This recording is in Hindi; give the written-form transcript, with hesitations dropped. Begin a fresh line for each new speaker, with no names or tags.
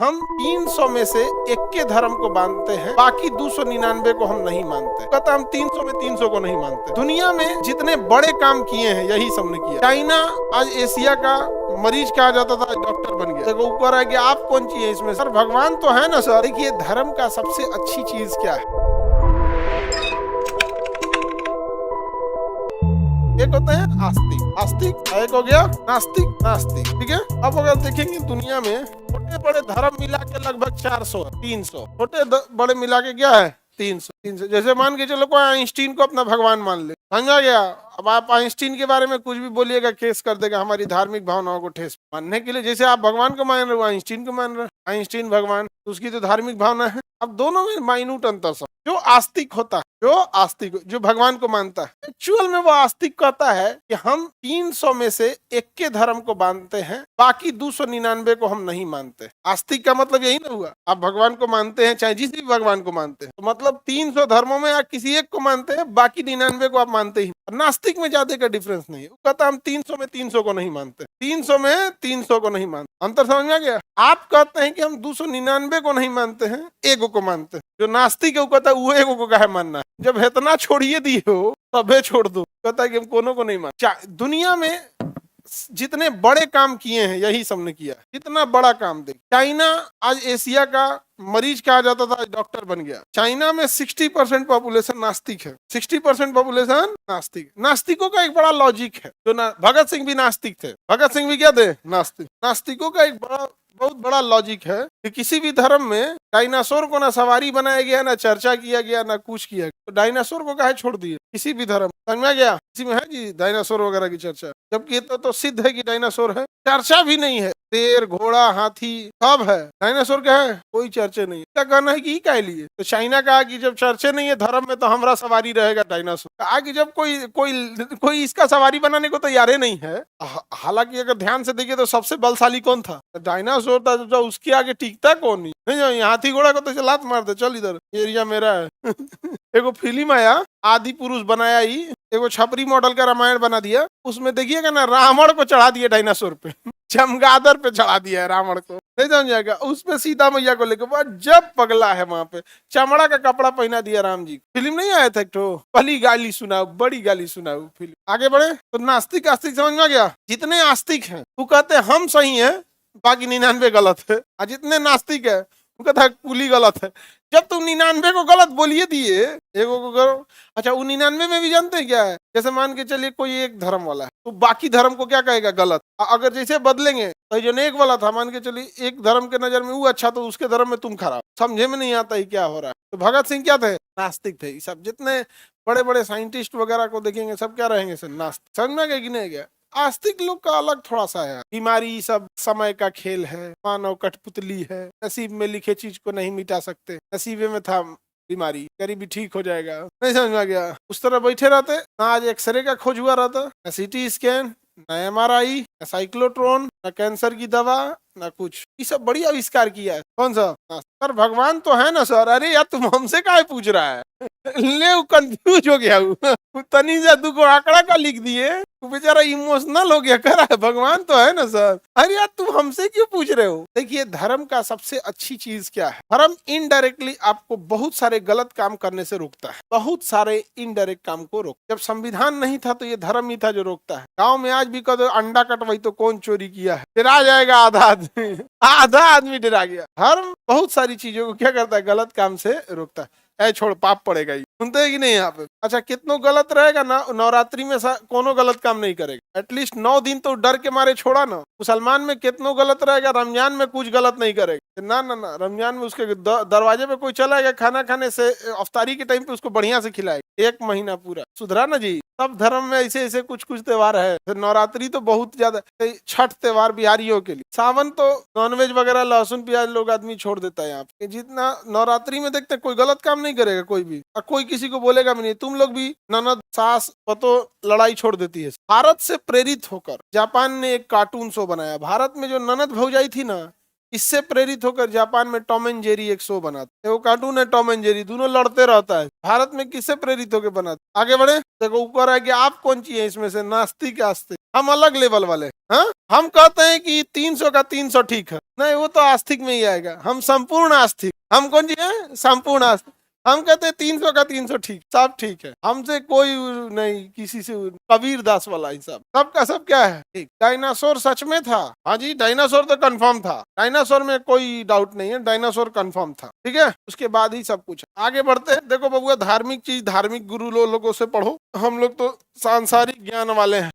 हम 300 में से एक के धर्म को मानते हैं, बाकी 299 को हम नहीं मानते। कहता हम 300 में 300 को नहीं मानते। दुनिया में जितने बड़े काम किए हैं यही सबने किया। चाइना आज एशिया का मरीज कहा जाता था, डॉक्टर बन गया। देखो ऊपर है कि आप कौन चीज है इसमें? सर भगवान तो है ना सर। देखिए धर्म का सबसे अच्छी चीज क्या है? एक होते हैं आस्तिक, आस्तिक एक हो गया नास्तिक, नास्तिक। ठीक है। अब अगर देखेंगे दुनिया में छोटे बड़े धर्म मिला के लगभग 400 300 छोटे बड़े मिला के क्या है 300। जैसे मान के चलो कोई आइंस्टीन को अपना भगवान मान ले, समझा गया। अब आप आइंस्टीन के बारे में कुछ भी बोलिएगा केस कर देगा हमारी धार्मिक भावनाओं को ठेस मानने के लिए। जैसे आप भगवान को मान रहे हो, आइंस्टीन को मान रहे हो। आइंस्टीन भगवान, उसकी तो धार्मिक भावना है। अब दोनों में माइन्यूट अंतर सब। जो आस्तिक होता है, जो आस्तिक जो भगवान को मानता है, एक्चुअल में वो आस्तिक कहता है कि हम 300 में से एक के धर्म को मानते हैं, बाकी 299 को हम नहीं मानते। आस्तिक का मतलब यही ना हुआ। आप भगवान को मानते हैं, चाहे जिस भी भगवान को मानते हैं, तो मतलब 300 धर्मों में आप किसी एक को मानते हैं, बाकी 99 को आप मानते ही। नास्तिक में ज्यादा का डिफरेंस नहीं है। वो कहता हम 300 में 300 को नहीं मानते, 300 में 300 को नहीं मानते। अंतर समझ में आ गया? आप कहते हैं कि हम 299 को नहीं मानते हैं, एगो को मानते हैं। जो नास्तिक है वो कहता है वो एगो को काहे मानना है, जब इतना छोड़िए दिए हो तबे छोड़ दो। कहता है कि हम कोनो को नहीं मान। दुनिया में जितने बड़े काम किए हैं यही सबने किया। जितना बड़ा काम देख, चाइना आज एशिया का मरीज कहा जाता था, डॉक्टर बन गया। चाइना में 60% पॉपुलेशन नास्तिक है। 60% पॉपुलेशन नास्तिक। नास्तिकों का एक बड़ा लॉजिक है। जो भगत सिंह भी नास्तिक थे। भगत सिंह भी क्या थे? नास्तिक। नास्तिकों का एक बहुत बड़ा लॉजिक है कि किसी भी धर्म में डायनासोर को ना सवारी बनाया गया, ना चर्चा किया गया, ना कुछ किया गया। तो डायनासोर को काहे छोड़ दिए? किसी भी धर्म, समझ में गया? किसी में है जी डायनासोर वगैरह की चर्चा? जबकि ये तो सिद्ध है कि डायनासोर है। चर्चा भी नहीं है। शेर, घोड़ा, हाथी सब है, डायनासोर का है कोई चर्चे नहीं। क्या कहना है कि क्या लिए? तो चाइना कहा कि जब चर्चे नहीं है धर्म में तो हमारा सवारी रहेगा डायनासोर। कहा कि जब कोई इसका सवारी बनाने को तैयार नहीं है। हालांकि अगर ध्यान से देखिए तो सबसे बलशाली कौन था? डायनासोर था। जो उसके आगे टिकता कौन नहीं। हाथी घोड़ा को तो लात मार दे, चल इधर एरिया मेरा है। एगो फिल्म आया आदि पुरुष बनाया ही, एगो छपरी मॉडल का रामायण बना दिया। उसमें देखिएगा ना रावण को चढ़ा दिया डायनासोर पे, चमगादड़ पे चढ़ा दिया है रावण को, नहीं समझ जाएगा। उसपे सीता मैया को लेकर जब पगला है वहां पे चमड़ा का कपड़ा पहना दिया राम जी। फिल्म नहीं आया था एक तो, भली गाली सुनाओ, बड़ी गाली सुनाओ फिल्म। आगे बढ़े तो नास्तिक आस्तिक समझ में आ गया। जितने आस्तिक हैं वो कहते हैं हम सही है, बाकी 99 गलत है। और जितने नास्तिक है वो कहता है कुली गलत है। जब तुम 99 को गलत बोलिए दिए, एगो को करो। अच्छा वो 99 में भी जानते हैं क्या है? जैसे मान के चलिए कोई एक धर्म वाला है तो बाकी धर्म को क्या कहेगा? गलत। अगर जैसे बदलेंगे तो जो एक वाला था, मान के चलिए एक धर्म के नजर में वो अच्छा तो उसके धर्म में तुम खराब। समझे में नहीं आता ही क्या हो रहा है। तो भगत सिंह क्या थे? नास्तिक थे। सब जितने बड़े बड़े साइंटिस्ट वगैरह को देखेंगे सब क्या रहेंगे? सर नास्तिक। समझ में गया कि नहीं गया? आस्तिक लोग का अलग थोड़ा सा है। बीमारी सब समय का खेल है, मानव कठपुतली है, नसीब में लिखे चीज को नहीं मिटा सकते। नसीबे में था बीमारी, करीबी ठीक हो जाएगा, नहीं समझ में गया? उस तरह बैठे रहते ना। आज एक्सरे का खोज हुआ रहता, ना सीटी स्कैन, ना MRI, ना साइक्लोट्रॉन, ना कैंसर की दवा, ना कुछ। ये सब बड़ी आविष्कार किया है। कौन सा? सर भगवान तो है ना सर। अरे यार तुम हमसे काहे पूछ रहा है? ले कंफ्यूज हो गया। तनी जा तू को आंकड़ा का लिख दिए, तू बेचारा इमोशनल हो गया। कह रहा है भगवान तो है ना सर। अरे यार तुम हमसे क्यों पूछ रहे हो? देखिए धर्म का सबसे अच्छी चीज क्या है? धर्म इनडायरेक्टली आपको बहुत सारे गलत काम करने से रोकता है। बहुत सारे इनडायरेक्ट काम को रोक। जब संविधान नहीं था तो ये धर्म ही था जो रोकता है। गाँव में आज भी कह दो अंडा कटवाई तो कौन चोरी किया है, डरा जाएगा आधा आदमी। आधा आदमी डरा गया। धर्म बहुत सारी चीजों को क्या करता है? गलत काम से रोकता है। ऐ छोड़ पाप पड़ेगा ही, सुनते हैं कि नहीं यहाँ पे? अच्छा कितनों गलत रहेगा ना, नवरात्रि में कोनो गलत काम नहीं करेगा। एटलीस्ट 9 दिन तो डर के मारे छोड़ा ना। मुसलमान में कितनों गलत रहेगा, रमजान में कुछ गलत नहीं करेगा। ना ना ना, रमजान में उसके दरवाजे पे कोई चलाएगा खाना खाने से, अफ्तारी के टाइम पे उसको बढ़िया से खिलाएगा 1 महीना पूरा। सुधरा ना जी? सब धर्म में ऐसे ऐसे कुछ कुछ त्योहार है। नवरात्रि तो बहुत ज्यादा, छठ त्योहार बिहारियों के लिए, सावन तो नॉनवेज वगैरह लहसुन प्याज लोग आदमी छोड़ देता है यहाँ पे। जितना नवरात्रि में देखते हैं कोई गलत काम नहीं करेगा कोई भी, और कोई किसी को बोलेगा भी नहीं। तुम लोग भी ननद सास पतो लड़ाई छोड़ देती है। भारत से प्रेरित होकर जापान ने एक कार्टून शो बनाया। भारत में जो ननद भौजाई थी ना, इससे प्रेरित होकर जापान में टॉम एंड जेरी एक शो बना था। वो कार्टून है टॉम एंड जेरी, दोनों लड़ते रहता है। भारत में किससे प्रेरित होकर बना? आगे बढ़े देखो ऊपर है कि आप कौन सी है इसमें से, नास्तिक आस्तिक। हम अलग लेवल वाले। हाँ हम कहते हैं कि 300 का 300 ठीक है, नहीं, वो तो आस्तिक में ही आएगा। हम संपूर्ण आस्तिक, हम कौन जी है? संपूर्ण आस्तिक। हम कहते हैं 300 का 300 ठीक, सब ठीक है, हमसे कोई नहीं, किसी से कबीर दास वाला हिसाब, सबका सब क्या है ठीक। डायनासोर सच में था, हाँ जी, डायनासोर तो कंफर्म था, डायनासोर में कोई डाउट नहीं है, डायनासोर कंफर्म था, ठीक है। उसके बाद ही सब कुछ। आगे बढ़ते हैं। देखो बबुआ, धार्मिक चीज धार्मिक गुरु लोगों से पढ़ो, हम लोग तो सांसारिक ज्ञान वाले हैं।